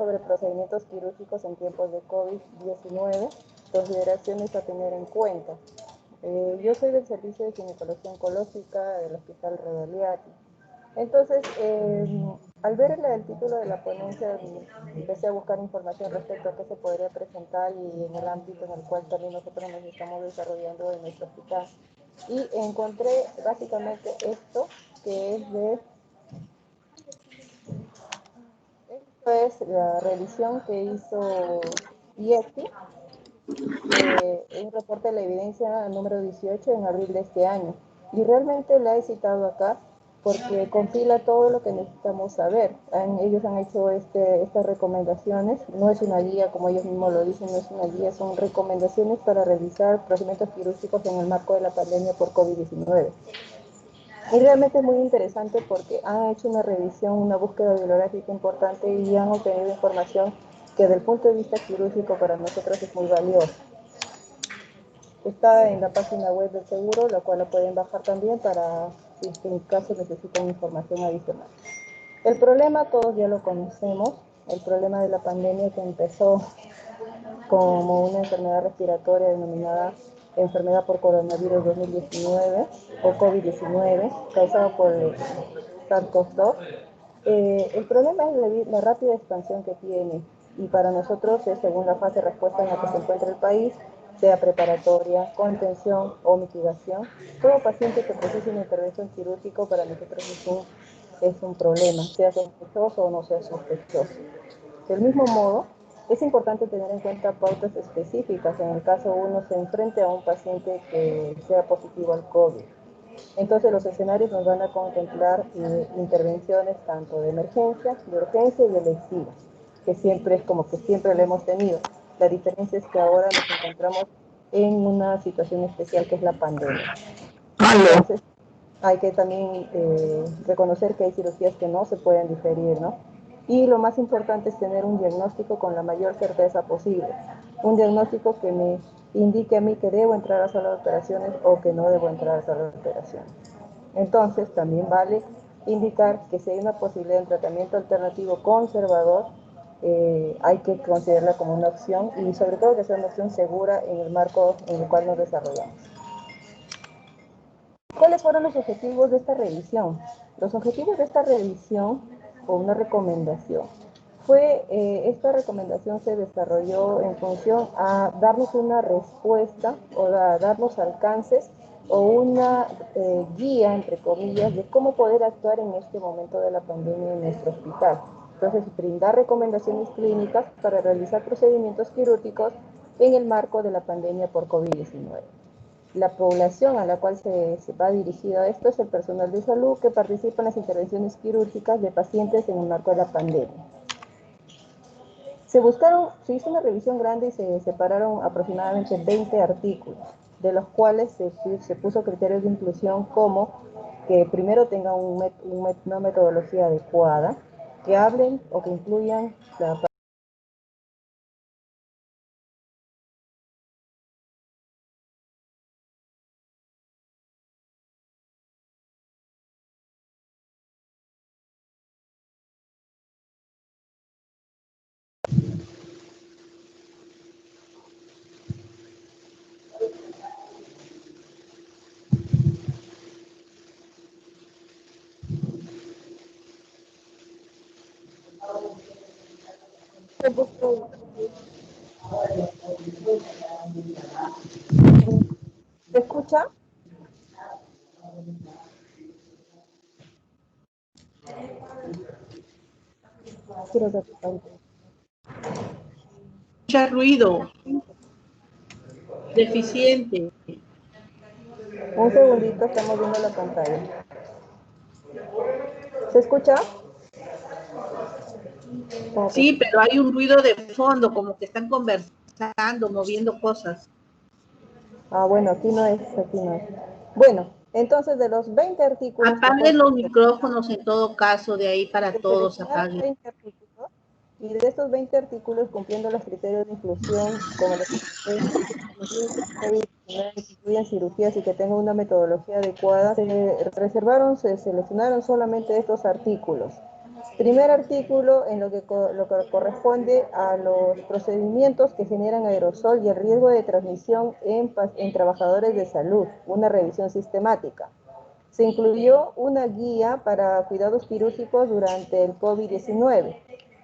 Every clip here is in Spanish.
sobre procedimientos quirúrgicos en tiempos de COVID-19, consideraciones a tener en cuenta. Yo soy del Servicio de Ginecología Oncológica del Hospital Realiati. Entonces, al ver el título de la ponencia, empecé a buscar información respecto a qué se podría presentar y en el ámbito en el cual también nosotros nos estamos desarrollando en nuestro hospital. Y encontré básicamente esto, que es esto es la revisión que hizo IECTI, un reporte de la evidencia número 18 en abril de este año. Y realmente la he citado acá porque compila todo lo que necesitamos saber. Ellos han hecho estas recomendaciones, no es una guía, como ellos mismos lo dicen, no es una guía, son recomendaciones para realizar procedimientos quirúrgicos en el marco de la pandemia por COVID-19. Y realmente es muy interesante porque han hecho una revisión, una búsqueda bibliográfica importante y han obtenido información que desde el punto de vista quirúrgico para nosotros es muy valiosa. Está en la página web del seguro, la cual la pueden bajar también para si en caso necesitan información adicional. El problema todos ya lo conocemos, el problema de la pandemia que empezó como una enfermedad respiratoria denominada enfermedad por coronavirus 2019 o COVID-19 causada por el SARS-CoV-2. El problema es la rápida expansión que tiene y para nosotros es según la fase de respuesta en la que se encuentra el país, sea preparatoria, contención o mitigación. Todo paciente que precise una intervención quirúrgica para nosotros es un problema, sea sospechoso o no sea sospechoso. Del mismo modo, es importante tener en cuenta pautas específicas en el caso uno se enfrente a un paciente que sea positivo al COVID. Entonces los escenarios nos van a contemplar intervenciones tanto de emergencia, de urgencia y de electiva, que siempre es como que siempre lo hemos tenido. La diferencia es que ahora nos encontramos en una situación especial que es la pandemia. Entonces hay que también reconocer que hay cirugías que no se pueden diferir, ¿no? Y lo más importante es tener un diagnóstico con la mayor certeza posible. Un diagnóstico que me indique a mí que debo entrar a sala de operaciones o que no debo entrar a sala de operaciones. Entonces, también vale indicar que si hay una posibilidad de tratamiento alternativo conservador, hay que considerarla como una opción y sobre todo que sea una opción segura en el marco en el cual nos desarrollamos. ¿Cuáles fueron los objetivos de esta revisión? Los objetivos de esta revisión, o una recomendación, esta recomendación se desarrolló en función a darnos una respuesta o a darnos alcances o una guía, entre comillas, de cómo poder actuar en este momento de la pandemia en nuestro hospital. Entonces, brindar recomendaciones clínicas para realizar procedimientos quirúrgicos en el marco de la pandemia por COVID-19. La población a la cual se va dirigido esto es el personal de salud que participa en las intervenciones quirúrgicas de pacientes en el marco de la pandemia. Se hizo una revisión grande y se separaron aproximadamente 20 artículos, de los cuales se puso criterios de inclusión como que primero tengan una metodología adecuada, que hablen o que incluyan la ¿Se escucha? Quiero ver. Mucha ruido, deficiente. Un segundito, estamos viendo la pantalla. ¿Se escucha? Sí, pero hay un ruido de fondo, como que están conversando, moviendo cosas. Ah, bueno, aquí no es, aquí no es. Bueno, entonces de los 20 artículos que Apaguen los micrófonos en todo caso, de ahí para todos apaguen. 20 artículos, y de estos 20 artículos, cumpliendo los criterios de inclusión, como los que incluyen cirugías y que tengan una metodología adecuada, se seleccionaron solamente estos artículos. Primer artículo en lo que corresponde a los procedimientos que generan aerosol y el riesgo de transmisión en trabajadores de salud, una revisión sistemática. Se incluyó una guía para cuidados quirúrgicos durante el COVID-19,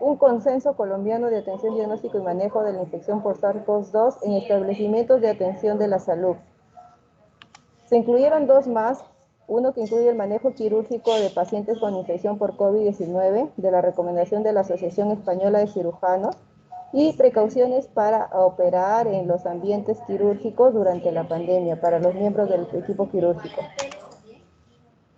un consenso colombiano de atención, diagnóstico y manejo de la infección por SARS-CoV-2 en establecimientos de atención de la salud. Se incluyeron dos más, uno que incluye el manejo quirúrgico de pacientes con infección por COVID-19, de la recomendación de la Asociación Española de Cirujanos, y precauciones para operar en los ambientes quirúrgicos durante la pandemia para los miembros del equipo quirúrgico.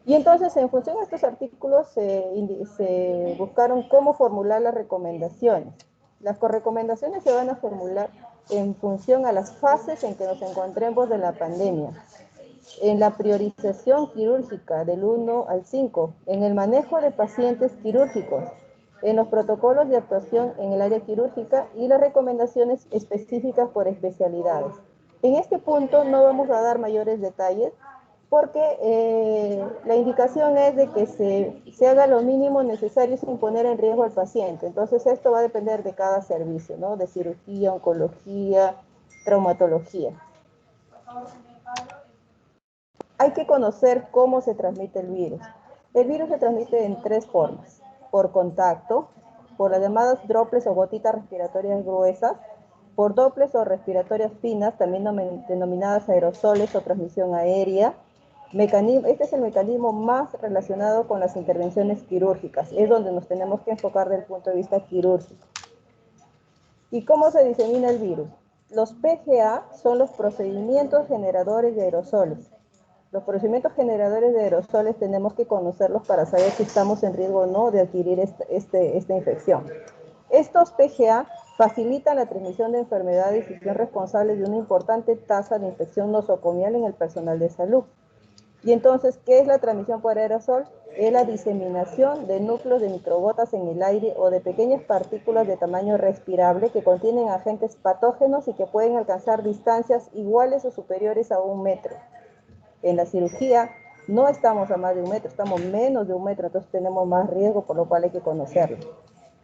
Y entonces, en función de estos artículos, se buscaron cómo formular las recomendaciones. Las recomendaciones se van a formular en función a las fases en que nos encontremos de la pandemia. En la priorización quirúrgica del 1 al 5, en el manejo de pacientes quirúrgicos, en los protocolos de actuación en el área quirúrgica y las recomendaciones específicas por especialidades. En este punto no vamos a dar mayores detalles porque la indicación es de que se haga lo mínimo necesario sin poner en riesgo al paciente. Entonces esto va a depender de cada servicio, ¿no? De cirugía, oncología, traumatología. Hay que conocer cómo se transmite el virus. El virus se transmite en tres formas: por contacto, por las llamadas droplets o gotitas respiratorias gruesas, por dobles o respiratorias finas, también denominadas aerosoles o transmisión aérea. Este es el mecanismo más relacionado con las intervenciones quirúrgicas, es donde nos tenemos que enfocar desde el punto de vista quirúrgico. ¿Y cómo se disemina el virus? Los PGA son los procedimientos generadores de aerosoles. Los procedimientos generadores de aerosoles tenemos que conocerlos para saber si estamos en riesgo o no de adquirir esta infección. Estos PGA facilitan la transmisión de enfermedades y son responsables de una importante tasa de infección nosocomial en el personal de salud. Y entonces, ¿qué es la transmisión por aerosol? Es la diseminación de núcleos de microgotas en el aire o de pequeñas partículas de tamaño respirable que contienen agentes patógenos y que pueden alcanzar distancias iguales o superiores a 1 metro. En la cirugía no estamos a más de 1 metro, estamos menos de 1 metro, entonces tenemos más riesgo, por lo cual hay que conocerlo.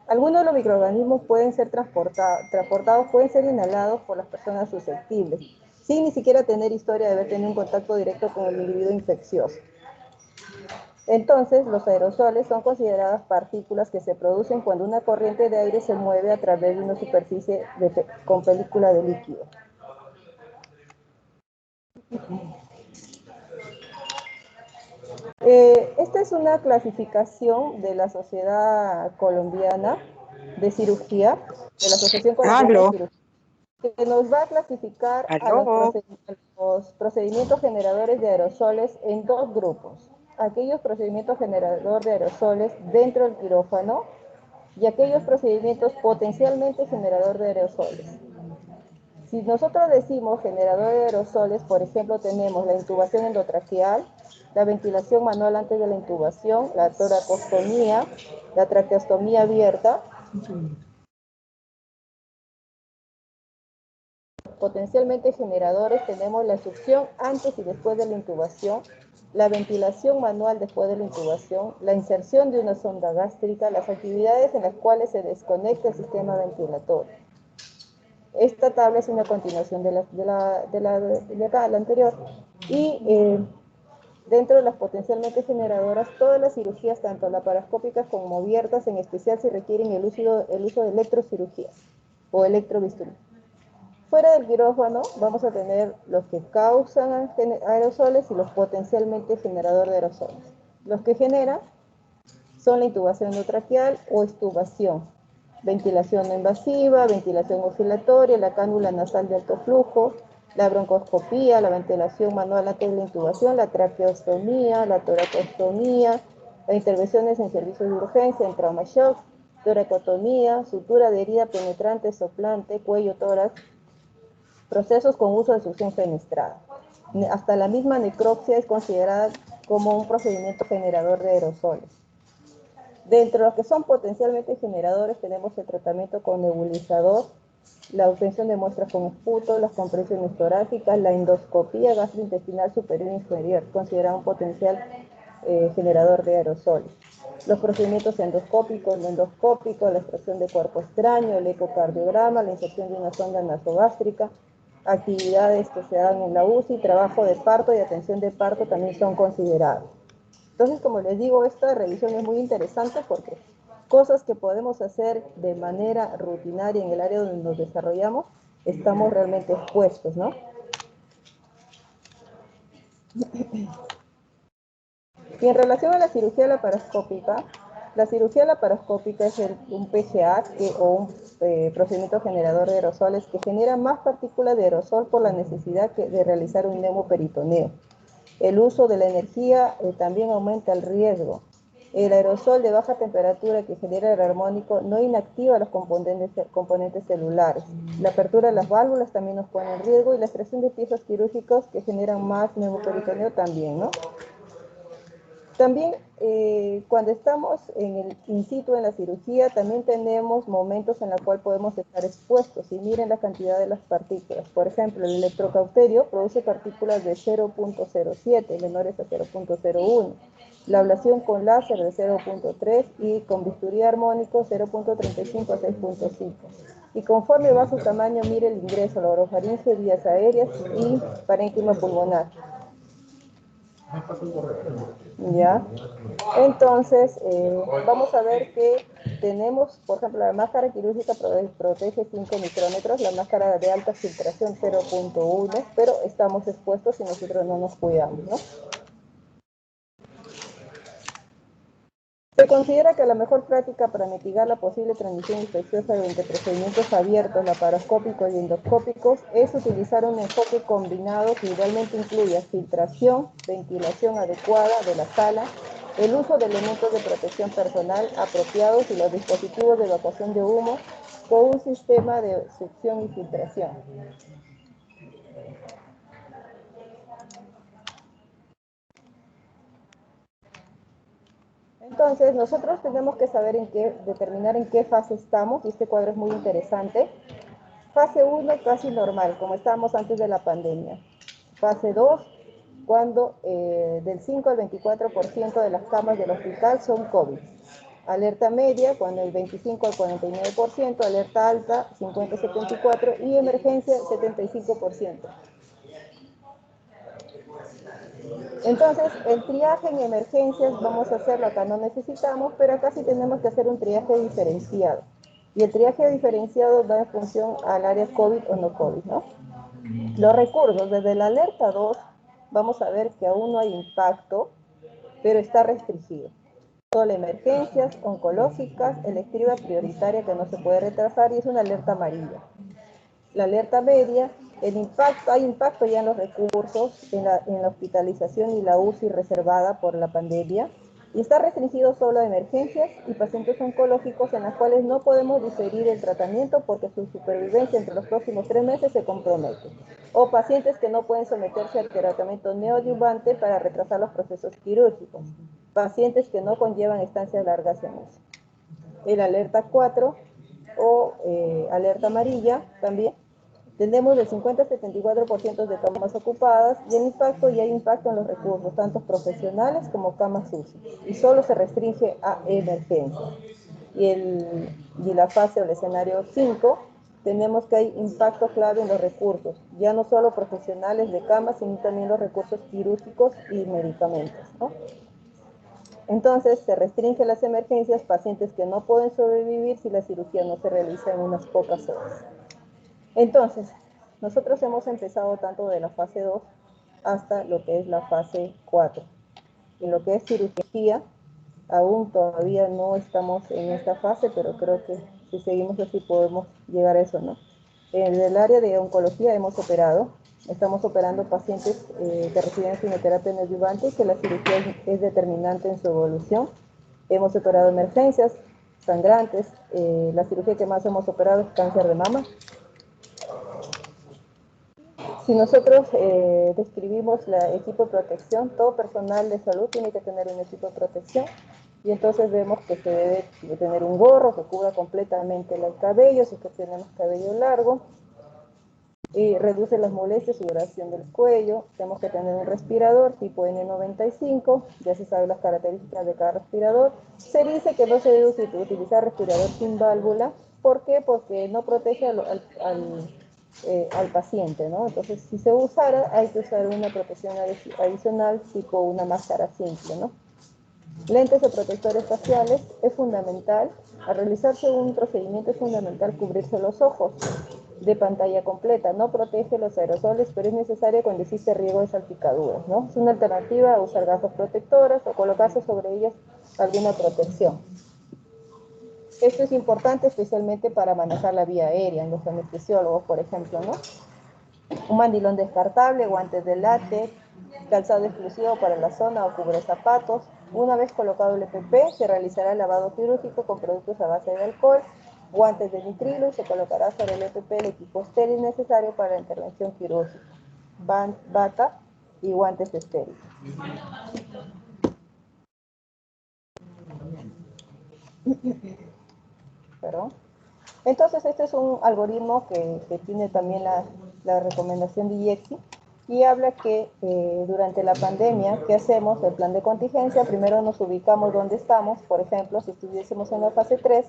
Algunos de los microorganismos pueden ser transportados, pueden ser inhalados por las personas susceptibles, sin ni siquiera tener historia de haber tenido un contacto directo con el individuo infeccioso. Entonces, los aerosoles son consideradas partículas que se producen cuando una corriente de aire se mueve a través de una superficie con película de líquido. Esta es una clasificación de la Sociedad Colombiana de Cirugía, de la Asociación Colombiana de Cirugía, que nos va a clasificar a los procedimientos generadores de aerosoles en dos grupos: aquellos procedimientos generadores de aerosoles dentro del quirófano y aquellos procedimientos potencialmente generadores de aerosoles. Si nosotros decimos generador de aerosoles, por ejemplo, tenemos la intubación endotraqueal, la ventilación manual antes de la intubación, la toracostomía, la traqueostomía abierta. Potencialmente generadores tenemos la succión antes y después de la intubación, la ventilación manual después de la intubación, la inserción de una sonda gástrica, las actividades en las cuales se desconecta el sistema ventilatorio. Esta tabla es una continuación de la anterior. Y dentro de las potencialmente generadoras, todas las cirugías, tanto laparoscópicas como abiertas, en especial si requieren el uso de electrocirugía o electrobisturí. Fuera del quirófano vamos a tener los que causan aerosoles y los potencialmente generadores de aerosoles. Los que generan son la intubación endotraqueal o extubación, ventilación no invasiva, ventilación oscilatoria, la cánula nasal de alto flujo, la broncoscopía, la ventilación manual antes de la intubación, la traqueostomía, la toracostomía, las intervenciones en servicios de urgencia, en trauma shock, toracotomía, sutura de herida penetrante, soplante, cuello, tórax, procesos con uso de succión fenestrada. Hasta la misma necropsia es considerada como un procedimiento generador de aerosoles. Dentro de los que son potencialmente generadores tenemos el tratamiento con nebulizador, la obtención de muestras con esputo, las compresiones torácicas, la endoscopía gastrointestinal superior e inferior, considerada un potencial generador de aerosoles. Los procedimientos endoscópicos, no endoscópicos, la extracción de cuerpo extraño, el ecocardiograma, la inserción de una sonda nasogástrica, actividades que se dan en la UCI, trabajo de parto y atención de parto también son considerados. Entonces, como les digo, esta revisión es muy interesante porque cosas que podemos hacer de manera rutinaria en el área donde nos desarrollamos, estamos realmente expuestos, ¿no? Y en relación a la cirugía laparoscópica es un PGA o un procedimiento generador de aerosoles que genera más partículas de aerosol por la necesidad de realizar un neumoperitoneo. El uso de la energía también aumenta el riesgo. El aerosol de baja temperatura que genera el armónico no inactiva los componentes celulares. La apertura de las válvulas también nos pone en riesgo y la extracción de piezas quirúrgicas que generan más neumoperitoneo también, ¿no? También cuando estamos en el in situ en la cirugía, también tenemos momentos en los cuales podemos estar expuestos y miren la cantidad de las partículas. Por ejemplo, el electrocauterio produce partículas de 0.07, menores a 0.01. La ablación con láser de 0.3 y con bisturí armónico 0.35 a 6.5. Y conforme va su tamaño, mire el ingreso, la orofaringe, vías aéreas y parénquima pulmonar. ¿Ya? Entonces, vamos a ver que tenemos, por ejemplo, la máscara quirúrgica protege 5 micrómetros, la máscara de alta filtración 0.1, pero estamos expuestos si nosotros no nos cuidamos, ¿no? Se considera que la mejor práctica para mitigar la posible transmisión infecciosa entre procedimientos abiertos, laparoscópicos y endoscópicos es utilizar un enfoque combinado que idealmente incluya filtración, ventilación adecuada de la sala, el uso de elementos de protección personal apropiados y los dispositivos de evacuación de humo con un sistema de succión y filtración. Entonces, nosotros tenemos que saber determinar en qué fase estamos, y este cuadro es muy interesante. Fase 1, casi normal, como estábamos antes de la pandemia. Fase 2, cuando del 5 al 24% de las camas del hospital son COVID. Alerta media, cuando el 25 al 49%, alerta alta, 50 al 74%, y emergencia, 75%. Entonces, el triaje en emergencias vamos a hacerlo, acá no necesitamos, pero acá sí tenemos que hacer un triaje diferenciado. Y el triaje diferenciado va en función al área COVID o no COVID, ¿no? Los recursos, desde la alerta 2, vamos a ver que aún no hay impacto, pero está restringido. Solo emergencias oncológicas, electiva prioritaria que no se puede retrasar y es una alerta amarilla. La alerta media, hay impacto ya en los recursos, en la hospitalización y la UCI reservada por la pandemia, y está restringido solo a emergencias y pacientes oncológicos en las cuales no podemos diferir el tratamiento porque su supervivencia entre los próximos 3 meses se compromete, o pacientes que no pueden someterse al tratamiento neoadyuvante para retrasar los procesos quirúrgicos, pacientes que no conllevan estancias largas en UCI. El alerta 4 o alerta amarilla también tenemos del 50 al 74% de camas ocupadas y hay impacto en los recursos, tanto profesionales como camas UCI, y solo se restringe a emergencia. Y la fase o el escenario 5, tenemos que hay impacto clave en los recursos, ya no solo profesionales de camas, sino también los recursos quirúrgicos y medicamentos, ¿no? Entonces, se restringen las emergencias, pacientes que no pueden sobrevivir si la cirugía no se realiza en unas pocas horas. Entonces, nosotros hemos empezado tanto de la fase 2 hasta lo que es la fase 4. En lo que es cirugía, aún todavía no estamos en esta fase, pero creo que si seguimos así podemos llegar a eso, ¿no? En el área de oncología hemos operado, estamos operando pacientes que reciben quimioterapia neoadyuvante, que la cirugía es determinante en su evolución. Hemos operado emergencias, sangrantes, la cirugía que más hemos operado es cáncer de mama. Si nosotros describimos el equipo de protección, todo personal de salud tiene que tener un equipo de protección, y entonces vemos que se debe tener un gorro que cubra completamente el cabello, si es que tenemos cabello largo. reduce las molestias, sudoración del cuello. Tenemos que tener un respirador tipo N95, ya se saben las características de cada respirador. Se dice que no se debe utilizar respirador sin válvula. ¿Por qué? Porque no protege al paciente, ¿no? Entonces, si se usara, hay que usar una protección adicional, tipo una máscara simple, ¿no? Lentes o protectores faciales es fundamental. Al realizarse un procedimiento es fundamental cubrirse los ojos de pantalla completa. No protege los aerosoles, pero es necesario cuando existe riesgo de salpicaduras, ¿no? Es una alternativa a usar gafas protectoras o colocarse sobre ellas alguna protección. Esto es importante especialmente para manejar la vía aérea en los anestesiólogos, por ejemplo, ¿no? Un mandilón descartable, guantes de látex, calzado exclusivo para la zona o cubre zapatos. Una vez colocado el EPP, se realizará el lavado quirúrgico con productos a base de alcohol, guantes de nitrilo y se colocará sobre el EPP el equipo estéril necesario para la intervención quirúrgica, bata y guantes estériles. Perdón. Entonces, este es un algoritmo que tiene también la recomendación de IECSI y habla que durante la pandemia, ¿qué hacemos? El plan de contingencia, primero nos ubicamos donde estamos. Por ejemplo, si estuviésemos en la fase 3,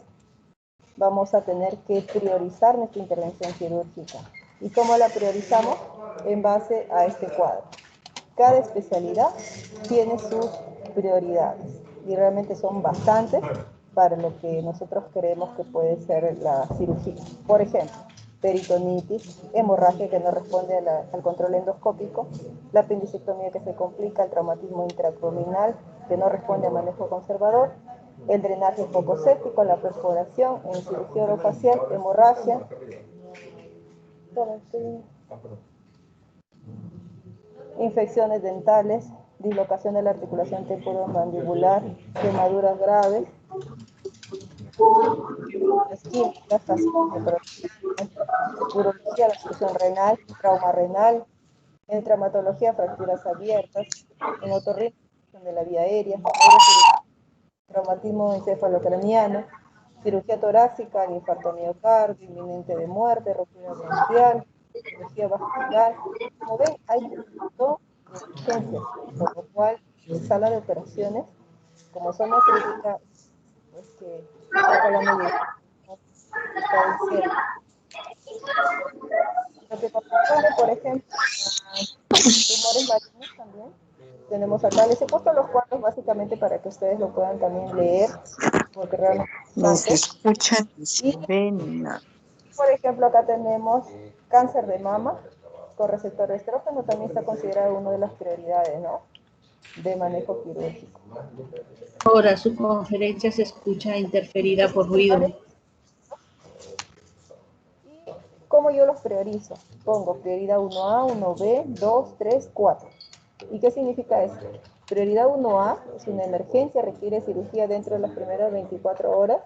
vamos a tener que priorizar nuestra intervención quirúrgica. ¿Y cómo la priorizamos? En base a este cuadro. Cada especialidad tiene sus prioridades y realmente son bastantes para lo que nosotros creemos que puede ser la cirugía. Por ejemplo, peritonitis, hemorragia que no responde al control endoscópico, la apendicectomía que se complica, el traumatismo intraabdominal que no responde a manejo conservador, el drenaje poco séptico, la perforación en cirugía orofacial, hemorragia, infecciones dentales, dislocación de la articulación temporomandibular, quemaduras graves, químicas, urología, la obstrucción renal, trauma renal, en traumatología, fracturas abiertas, en otorrino, de la vía aérea, traumatismo encefalocraniano, cirugía torácica, infarto miocardio, inminente de muerte, ruptura bronquial, cirugía vascular. Como ven, hay un montón de urgencias, por lo cual, sala de operaciones, como zona crítica, pues que ojalá no llegue está en cero. Lo que corresponde, por ejemplo, a tumores malignos también. Tenemos acá, les he puesto los cuadros básicamente para que ustedes lo puedan también leer, porque realmente No se escucha ni se y, ve ni nada. por ejemplo, acá tenemos cáncer de mama con receptor de estrógeno, también está considerado una de las prioridades, ¿no? De manejo quirúrgico. Ahora su conferencia se escucha interferida por ruido. ¿Y cómo yo los priorizo? Pongo prioridad 1A, 1B, 2, 3, 4. ¿Y qué significa esto? Prioridad 1A es una emergencia, requiere cirugía dentro de las primeras 24 horas.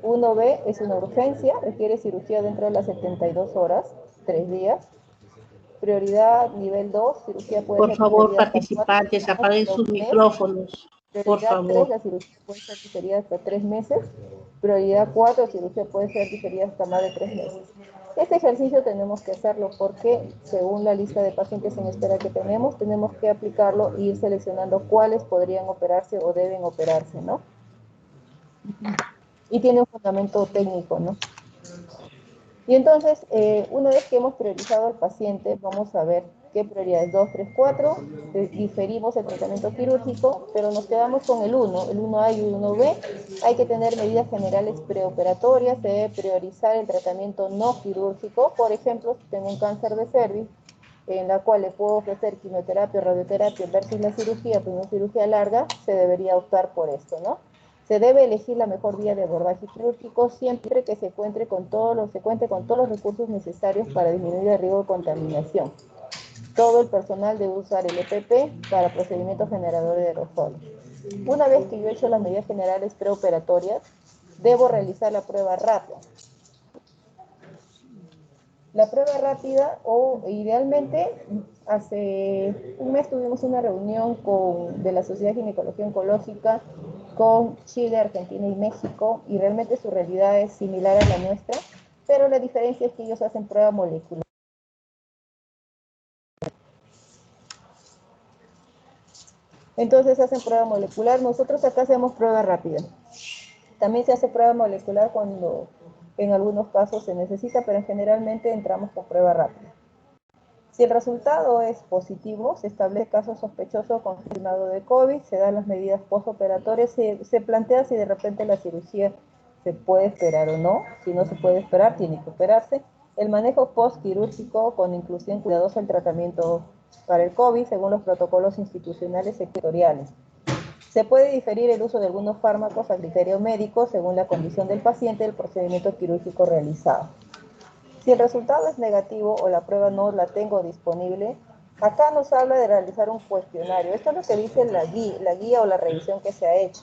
1B es una urgencia, requiere cirugía dentro de las 72 horas, 3 días. Prioridad nivel 2, cirugía puede Por ser favor, diferida hasta 4 participantes, apaguen hasta sus un mes. micrófonos. Por Prioridad 3, favor. la cirugía puede ser diferida hasta 3 meses. Prioridad 4, la cirugía puede ser diferida hasta más de 3 meses. Este ejercicio tenemos que hacerlo porque, según la lista de pacientes en espera que tenemos que aplicarlo e ir seleccionando cuáles podrían operarse o deben operarse, ¿no? Y tiene un fundamento técnico, ¿no? Y entonces, una vez que hemos priorizado al paciente, vamos a ver qué prioridades 2, 3, 4, diferimos el tratamiento quirúrgico, pero nos quedamos con el 1, el 1A y el 1B. Hay que tener medidas generales preoperatorias, se debe priorizar el tratamiento no quirúrgico. Por ejemplo, si tengo un cáncer de cervix, en la cual le puedo ofrecer quimioterapia o radioterapia versus la cirugía, pero una cirugía larga, se debería optar por esto, ¿no? Se debe elegir la mejor vía de abordaje quirúrgico siempre que se cuente con todos los recursos necesarios para disminuir el riesgo de contaminación. Todo el personal debe usar el EPP para procedimientos generadores de aerosoles. Una vez que yo he hecho las medidas generales preoperatorias, debo realizar la prueba rápida. La prueba rápida, o idealmente, hace un mes tuvimos una reunión de la Sociedad de Ginecología Oncológica con Chile, Argentina y México, y realmente su realidad es similar a la nuestra. pero la diferencia es que ellos hacen prueba molecular. Entonces hacen prueba molecular, nosotros acá hacemos prueba rápida. También se hace prueba molecular cuando en algunos casos se necesita, pero generalmente entramos con prueba rápida. Si el resultado es positivo, se establece caso sospechoso confirmado de COVID, se dan las medidas postoperatorias, se plantea si de repente la cirugía se puede esperar o no. Si no se puede esperar, tiene que operarse. El manejo postquirúrgico con inclusión cuidadosa del tratamiento para el COVID según los protocolos institucionales sectoriales. Se puede diferir el uso de algunos fármacos a criterio médico según la condición del paciente del procedimiento quirúrgico realizado. Si el resultado es negativo o la prueba no la tengo disponible, acá nos habla de realizar un cuestionario. Esto es lo que dice la guía o la revisión que se ha hecho,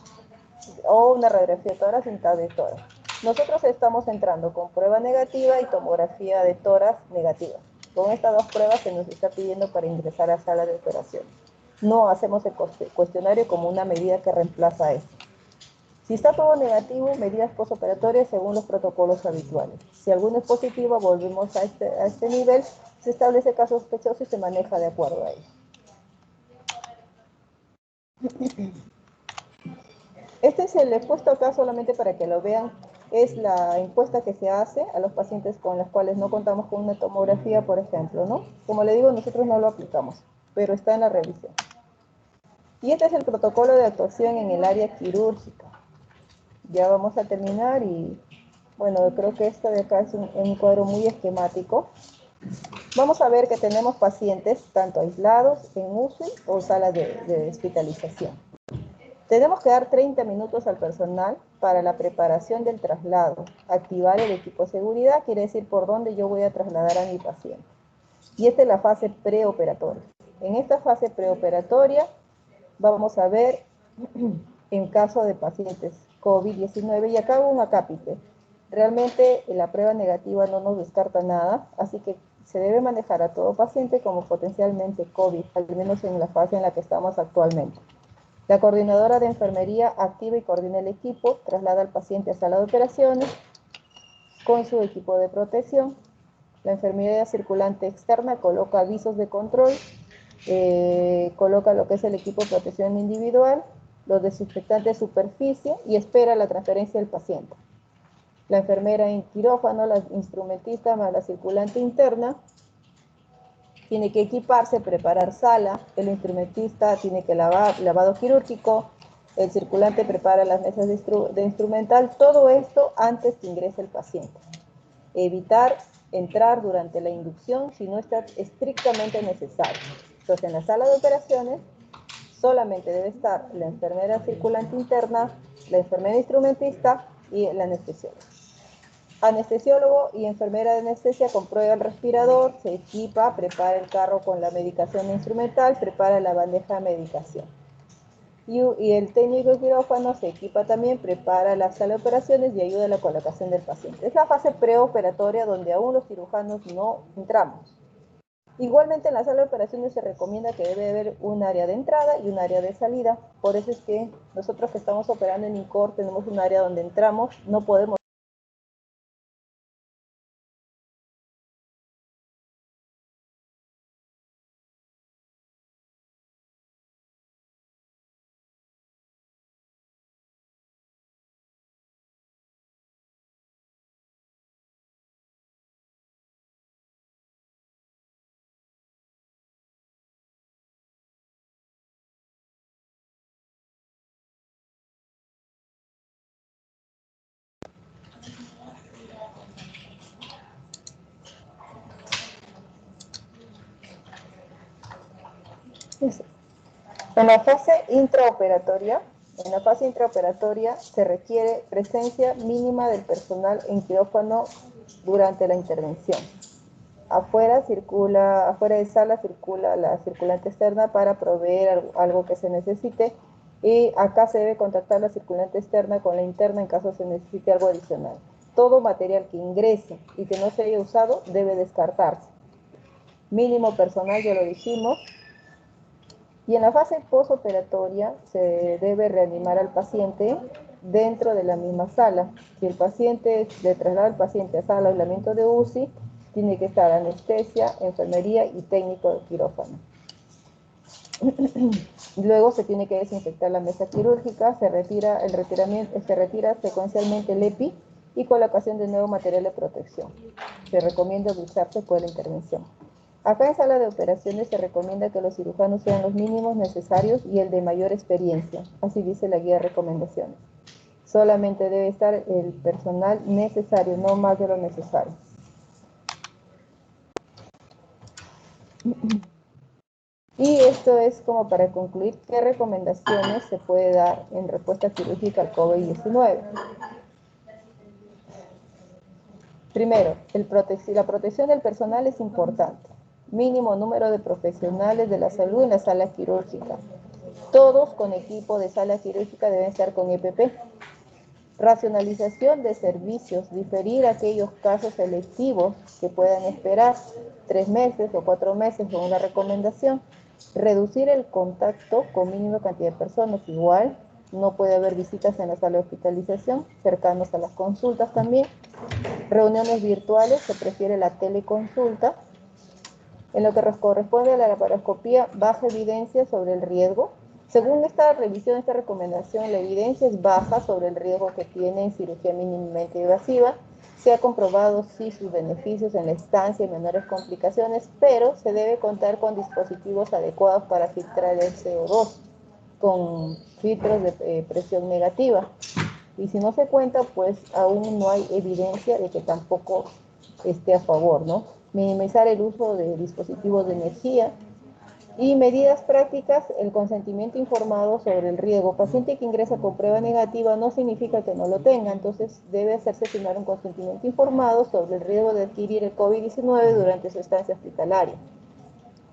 o una radiografía de tórax y TAC de tórax. Nosotros estamos entrando con prueba negativa y tomografía de tórax negativa. Con estas dos pruebas se nos está pidiendo para ingresar a sala de operación. No hacemos el cuestionario como una medida que reemplaza esto. Si está todo negativo, medidas postoperatorias según los protocolos habituales. Si alguno es positivo, volvemos a este nivel, se establece caso sospechoso y se maneja de acuerdo a ello. Este es el expuesto acá solamente para que lo vean. Es la encuesta que se hace a los pacientes con los cuales no contamos con una tomografía, por ejemplo, ¿no? Como le digo, nosotros no lo aplicamos, pero está en la revisión. Y este es el protocolo de actuación en el área quirúrgica. Ya vamos a terminar y, bueno, creo que esto de acá es un cuadro muy esquemático. Vamos a ver que tenemos pacientes tanto aislados en UCI o sala de hospitalización. Tenemos que dar 30 minutos al personal para la preparación del traslado. Activar el equipo de seguridad quiere decir por dónde yo voy a trasladar a mi paciente. Y esta es la fase preoperatoria. En esta fase preoperatoria vamos a ver en caso de pacientes COVID-19 y acá hago un acápite. Realmente la prueba negativa no nos descarta nada, así que se debe manejar a todo paciente como potencialmente COVID, al menos en la fase en la que estamos actualmente. La coordinadora de enfermería activa y coordina el equipo, traslada al paciente a sala de operaciones con su equipo de protección. La enfermería circulante externa coloca avisos de control, coloca lo que es el equipo de protección individual, los desinfectantes de superficie y espera la transferencia del paciente. La enfermera en quirófano, la instrumentista más la circulante interna, tiene que equiparse, preparar sala, el instrumentista tiene que lavado quirúrgico, el circulante prepara las mesas de instrumental, todo esto antes que ingrese el paciente. Evitar entrar durante la inducción si no está estrictamente necesario. Entonces, en la sala de operaciones solamente debe estar la enfermera circulante interna, la enfermera instrumentista y el anestesiólogo. Anestesiólogo y enfermera de anestesia comprueba el respirador, se equipa, prepara el carro con la medicación instrumental, prepara la bandeja de medicación. Y el técnico de quirófano se equipa también, prepara la sala de operaciones y ayuda a la colocación del paciente. Es la fase preoperatoria donde aún los cirujanos no entramos. Igualmente en la sala de operaciones se recomienda que debe haber un área de entrada y un área de salida. Por eso es que nosotros que estamos operando en INCOR tenemos un área donde entramos, no podemos. En la fase intraoperatoria se requiere presencia mínima del personal en quirófano durante la intervención. Afuera de sala circula la circulante externa para proveer algo que se necesite y acá se debe contactar la circulante externa con la interna en caso se necesite algo adicional. Todo material que ingrese y que no se haya usado debe descartarse. Mínimo personal, ya lo dijimos. Y en la fase postoperatoria se debe reanimar al paciente dentro de la misma sala. Si el paciente, de traslada al paciente a sala de aislamiento de UCI, tiene que estar anestesia, enfermería y técnico de quirófano. Luego se tiene que desinfectar la mesa quirúrgica, se retira secuencialmente el EPI y colocación de nuevo material de protección. Se recomienda ducharse después de la intervención. Acá en sala de operaciones se recomienda que los cirujanos sean los mínimos necesarios y el de mayor experiencia, así dice la guía de recomendaciones. Solamente debe estar el personal necesario, no más de lo necesario. Y esto es como para concluir qué recomendaciones se puede dar en respuesta quirúrgica al COVID-19. Primero, la protección del personal es importante. Mínimo número de profesionales de la salud en la sala quirúrgica. Todos con equipo de sala quirúrgica deben estar con EPP. Racionalización de servicios, diferir aquellos casos selectivos que puedan esperar 3 meses o 4 meses con una recomendación. Reducir el contacto con mínima cantidad de personas, igual, no puede haber visitas en la sala de hospitalización, cercanos a las consultas también. Reuniones virtuales, se prefiere la teleconsulta. En lo que corresponde a la laparoscopía, baja evidencia sobre el riesgo. Según esta revisión, esta recomendación, la evidencia es baja sobre el riesgo que tiene en cirugía mínimamente invasiva. Se ha comprobado sí sus beneficios en la estancia y menores complicaciones, pero se debe contar con dispositivos adecuados para filtrar el CO2, con filtros de presión negativa. Y si no se cuenta, pues aún no hay evidencia de que tampoco esté a favor, ¿no? Minimizar el uso de dispositivos de energía. Y medidas prácticas, el consentimiento informado sobre el riesgo. Paciente que ingresa con prueba negativa no significa que no lo tenga, entonces debe hacerse firmar un consentimiento informado sobre el riesgo de adquirir el COVID-19 durante su estancia hospitalaria.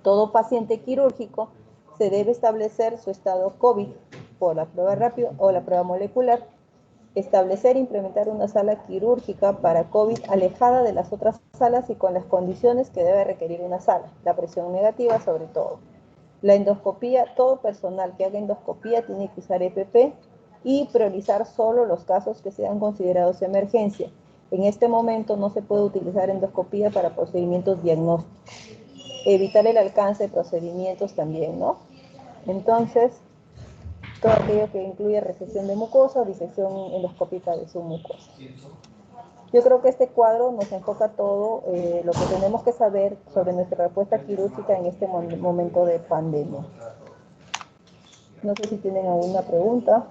Todo paciente quirúrgico se debe establecer su estado COVID por la prueba rápida o la prueba molecular. Establecer e implementar una sala quirúrgica para COVID alejada de las otras salas y con las condiciones que debe requerir una sala, la presión negativa sobre todo. La endoscopía, todo personal que haga endoscopía tiene que usar EPP y priorizar solo los casos que sean considerados emergencia. En este momento no se puede utilizar endoscopía para procedimientos diagnósticos. Evitar el alcance de procedimientos también, ¿no? Entonces, todo aquello que incluye resección de mucosa o disección endoscópica de su mucosa. Yo creo que este cuadro nos enfoca todo lo que tenemos que saber sobre nuestra respuesta quirúrgica en este momento de pandemia. No sé si tienen alguna pregunta.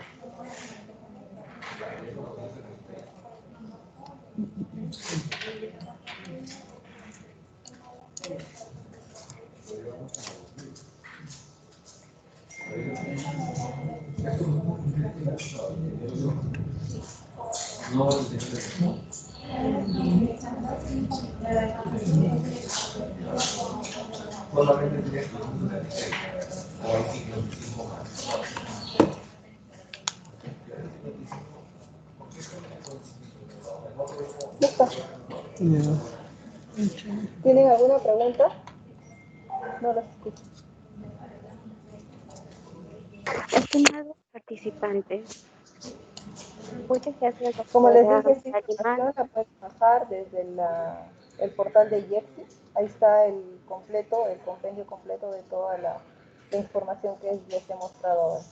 ¿Listo? ¿Tienen alguna pregunta? No las escucho. Estimados participantes, muchas gracias, Como les doctora dije, esta Aguilar. información la pueden bajar desde el portal de IEPSI. Ahí está el compendio completo de toda la información que les he mostrado ahora.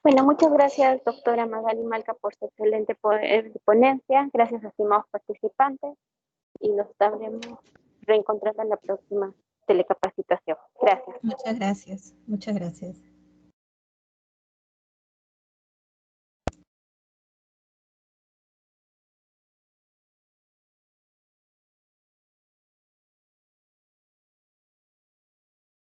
Bueno, muchas gracias, doctora Magali Malca, por su excelente ponencia. Gracias, estimados participantes, y nos estaremos reencontrando en la próxima telecapacitación. Gracias. Muchas gracias. Muchas gracias.